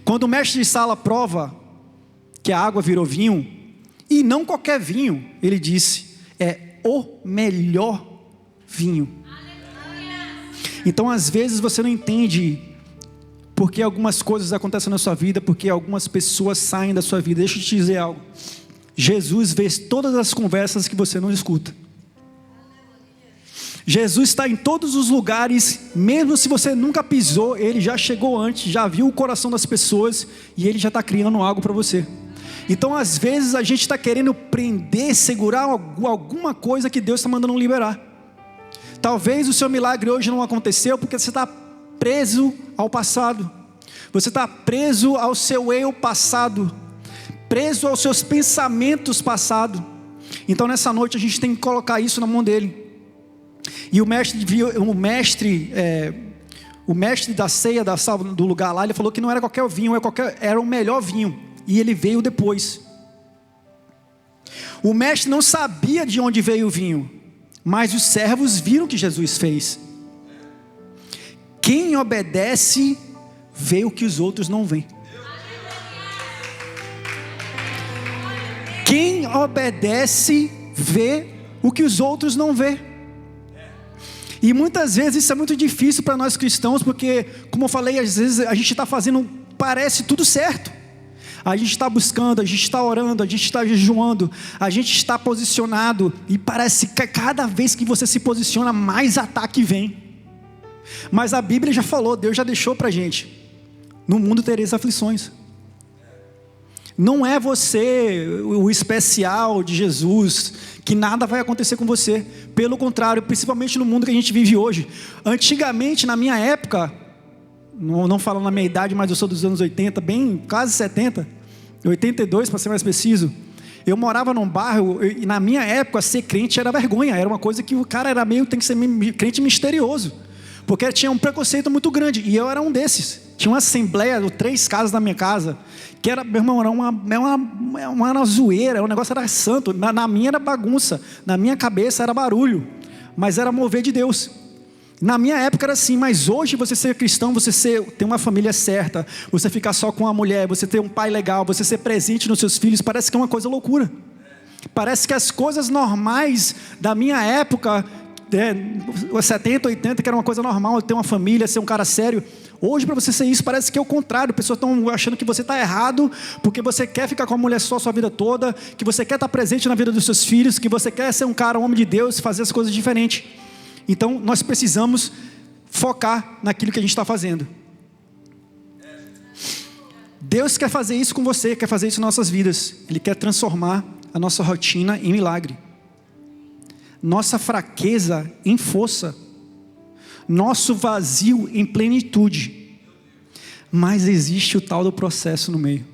Quando o mestre de sala prova que a água virou vinho, e não qualquer vinho, ele disse, é o melhor vinho. Então às vezes você não entende porque algumas coisas acontecem na sua vida, porque algumas pessoas saem da sua vida. Deixa eu te dizer algo. Jesus vê todas as conversas que você não escuta. Jesus está em todos os lugares, mesmo se você nunca pisou, Ele já chegou antes, já viu o coração das pessoas e Ele já está criando algo para você. Então às vezes a gente está querendo prender, segurar alguma coisa que Deus está mandando liberar. Talvez o seu milagre hoje não aconteceu porque você está preso ao passado. Você está preso ao seu eu passado, preso aos seus pensamentos passados. Então nessa noite a gente tem que colocar isso na mão dele. E o mestre da ceia do lugar lá, ele falou que não era qualquer vinho, era o melhor vinho. E ele veio depois. O mestre não sabia de onde veio o vinho, mas os servos viram o que Jesus fez. Quem obedece vê o que os outros não veem. Quem obedece vê o que os outros não vê. E muitas vezes isso é muito difícil para nós cristãos, porque, como eu falei, às vezes a gente está fazendo, parece tudo certo. A gente está buscando, a gente está orando, a gente está jejuando, a gente está posicionado, e parece que cada vez que você se posiciona, mais ataque vem. Mas a Bíblia já falou, Deus já deixou para a gente: no mundo tereis aflições. Não é você o especial de Jesus, que nada vai acontecer com você. Pelo contrário, principalmente no mundo que a gente vive hoje. Antigamente, na minha época, não falo na minha idade, mas eu sou dos anos 80, bem quase 70, 82 para ser mais preciso. Eu morava num bairro, e na minha época ser crente era vergonha, era uma coisa que o cara era tem que ser crente misterioso, porque tinha um preconceito muito grande, e eu era um desses. Tinha uma assembleia, 3 casas na minha casa, que era, meu irmão, era uma zoeira, o negócio era santo. Na minha era bagunça, na minha cabeça era barulho, mas era mover de Deus. Na minha época era assim, mas hoje você ser cristão, você ter uma família certa, você ficar só com uma mulher, você ter um pai legal, você ser presente nos seus filhos, parece que é uma coisa loucura. Parece que as coisas normais da minha época, 70, 80, que era uma coisa normal, ter uma família, ser um cara sério. Hoje, para você ser isso, parece que é o contrário. Pessoas estão achando que você está errado, porque você quer ficar com a mulher só a sua vida toda, que você quer estar presente na vida dos seus filhos, que você quer ser um cara, um homem de Deus, fazer as coisas diferentes. Então, nós precisamos focar naquilo que a gente está fazendo. Deus quer fazer isso com você, quer fazer isso em nossas vidas. Ele quer transformar a nossa rotina em milagre. nossa fraqueza em força, nosso vazio em plenitude, mas existe o tal do processo no meio.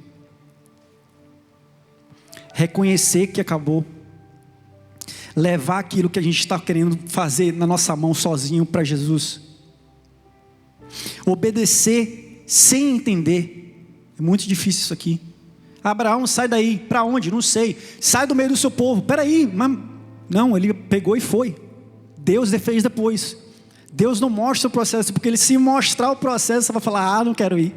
Reconhecer que acabou, levar aquilo que a gente está querendo fazer na nossa mão sozinho para Jesus, obedecer sem entender. É muito difícil isso aqui. Abraão, sai daí. Para onde? Não sei. Sai do meio do seu povo. Peraí, mas não, ele pegou e foi. Deus fez depois. Deus não mostra o processo, porque ele, se mostrar o processo, você vai falar: não quero ir,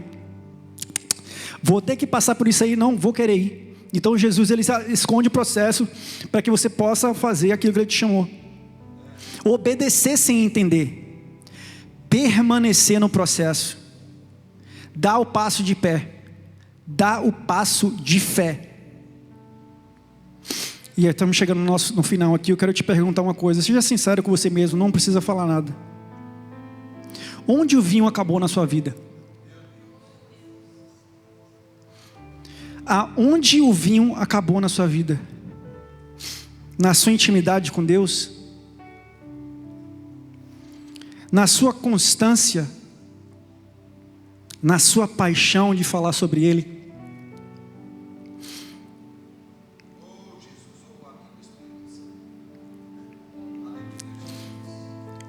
vou ter que passar por isso aí, não vou querer ir. Então Jesus, ele esconde o processo para que você possa fazer aquilo que ele te chamou. Obedecer sem entender, permanecer no processo, dar o passo de pé, dar o passo de fé. E aí, estamos chegando no final aqui. Eu quero te perguntar uma coisa, seja sincero com você mesmo, não precisa falar nada. Onde o vinho acabou na sua vida? Aonde o vinho acabou na sua vida? Na sua intimidade com Deus? Na sua constância? Na sua paixão de falar sobre Ele?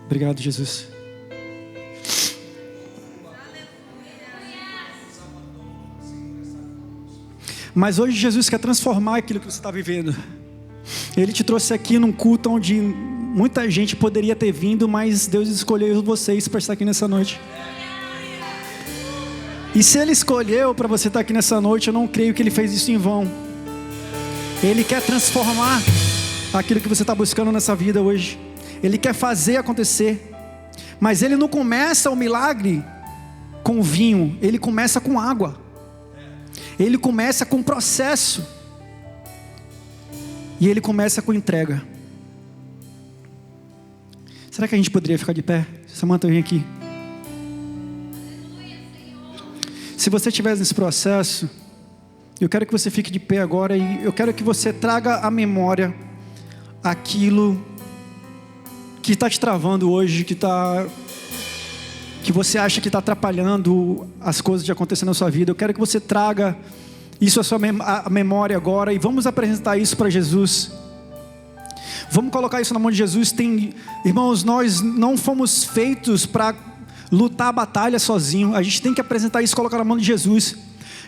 Obrigado, Jesus. Mas hoje Jesus quer transformar aquilo que você está vivendo. Ele te trouxe aqui num culto onde muita gente poderia ter vindo, mas Deus escolheu vocês para estar aqui nessa noite. E se Ele escolheu para você estar aqui nessa noite, eu não creio que Ele fez isso em vão. Ele quer transformar aquilo que você está buscando nessa vida hoje. Ele quer fazer acontecer. Mas Ele não começa o milagre com vinho, Ele começa com água. Ele começa com processo. E Ele começa com entrega. Será que a gente poderia ficar de pé? Samanta, vem aqui. Se você estiver nesse processo, eu quero que você fique de pé agora. E eu quero que você traga à memória aquilo que está te travando hoje, que você acha que está atrapalhando as coisas de acontecer na sua vida. Eu quero que você traga isso à sua memória agora, e vamos apresentar isso para Jesus. Vamos colocar isso na mão de Jesus. Irmãos, nós não fomos feitos para lutar a batalha sozinho. A gente tem que apresentar isso e colocar na mão de Jesus.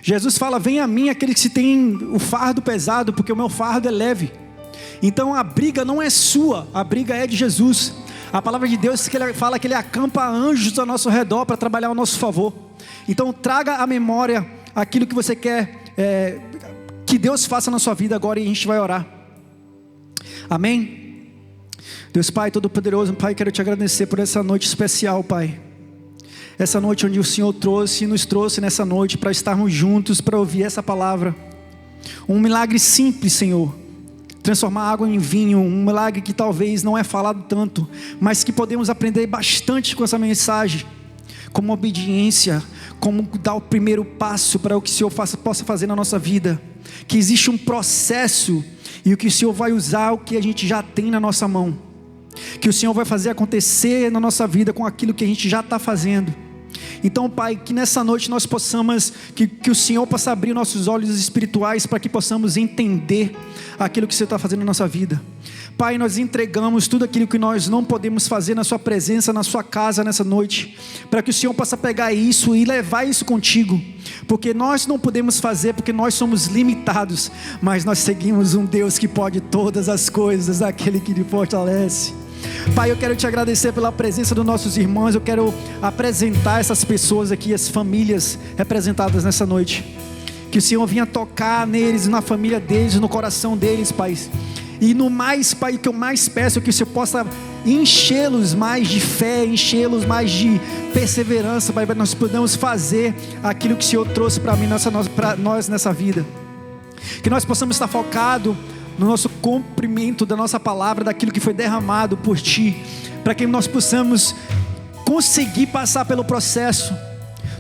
Jesus fala: vem a mim aqueles que têm o fardo pesado, porque o meu fardo é leve. Então a briga não é sua, a briga é de Jesus. A palavra de Deus que Ele fala que Ele acampa anjos ao nosso redor para trabalhar ao nosso favor. Então traga à memória aquilo que você quer que Deus faça na sua vida agora, e a gente vai orar. Amém? Deus Pai Todo-Poderoso, Pai, quero te agradecer por essa noite especial, Pai. Essa noite onde o Senhor nos trouxe nessa noite para estarmos juntos, para ouvir essa palavra. Um milagre simples, Senhor. Transformar água em vinho, um milagre que talvez não é falado tanto, mas que podemos aprender bastante com essa mensagem. Como obediência, como dar o primeiro passo para o que o Senhor possa fazer na nossa vida. Que existe um processo, e o que o Senhor vai usar, o que a gente já tem na nossa mão. Que o Senhor vai fazer acontecer na nossa vida com aquilo que a gente já está fazendo. Então, Pai, que nessa noite nós possamos, que o Senhor possa abrir nossos olhos espirituais para que possamos entender aquilo que o Senhor está fazendo na nossa vida. Pai, nós entregamos tudo aquilo que nós não podemos fazer na sua presença, na sua casa nessa noite, para que o Senhor possa pegar isso e levar isso contigo, porque nós não podemos fazer, porque nós somos limitados, mas nós seguimos um Deus que pode todas as coisas, aquele que lhe fortalece. Pai, eu quero te agradecer pela presença dos nossos irmãos. Eu quero apresentar essas pessoas aqui, as famílias representadas nessa noite. Que o Senhor venha tocar neles, na família deles, no coração deles, Pai. E no mais, Pai, o que eu mais peço é que o Senhor possa enchê-los mais de fé, enchê-los mais de perseverança, Pai, para nós podermos fazer aquilo que o Senhor trouxe para nós nessa vida. Que nós possamos estar focados no nosso cumprimento da nossa palavra, daquilo que foi derramado por Ti, para que nós possamos conseguir passar pelo processo.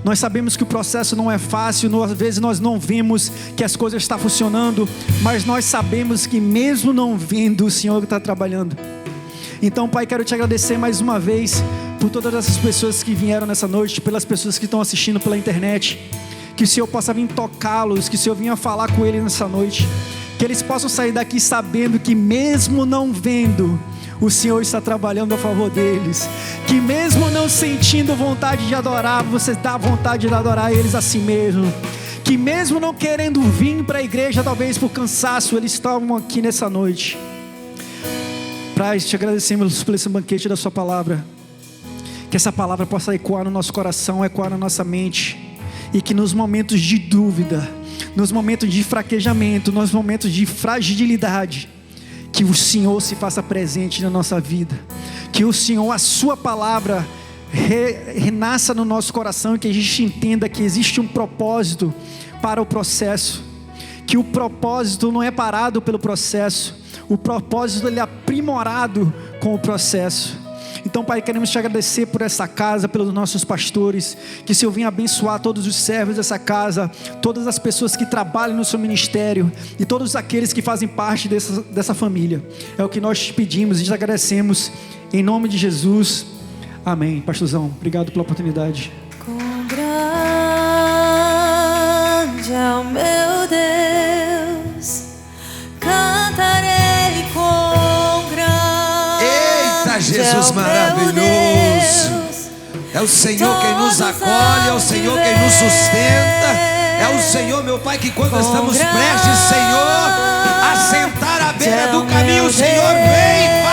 Nós sabemos que o processo não é fácil, às vezes nós não vemos que as coisas estão funcionando, mas nós sabemos que mesmo não vendo, o Senhor está trabalhando. Então, Pai, quero te agradecer mais uma vez por todas essas pessoas que vieram nessa noite, pelas pessoas que estão assistindo pela internet. Que o Senhor possa vir tocá-los, que o Senhor venha falar com eles nessa noite. Que eles possam sair daqui sabendo que mesmo não vendo, o Senhor está trabalhando a favor deles. Que mesmo não sentindo vontade de adorar, você dá vontade de adorar eles assim mesmo. Que mesmo não querendo vir para a igreja, talvez por cansaço, eles estavam aqui nessa noite. Pai, te agradecemos por esse banquete da sua palavra. Que essa palavra possa ecoar no nosso coração, ecoar na nossa mente. E que nos momentos de dúvida, nos momentos de fraquejamento, nos momentos de fragilidade, que o Senhor se faça presente na nossa vida. Que o Senhor, a sua palavra, renasça no nosso coração e que a gente entenda que existe um propósito para o processo. Que o propósito não é parado pelo processo. O propósito ele é aprimorado com o processo. Então, Pai, queremos te agradecer por essa casa, pelos nossos pastores. Que o Senhor venha abençoar todos os servos dessa casa, todas as pessoas que trabalham no seu ministério e todos aqueles que fazem parte dessa família. É o que nós te pedimos e te agradecemos em nome de Jesus. Amém. Pastorzão, obrigado pela oportunidade. Quão grande é o meu Deus, cantarei quão grande. Eita, Jesus maravilhoso! É o Senhor quem nos acolhe, é o Senhor quem nos sustenta. É o Senhor, meu Pai, que quando estamos prestes, Senhor, a sentar à beira do caminho, o Senhor vem.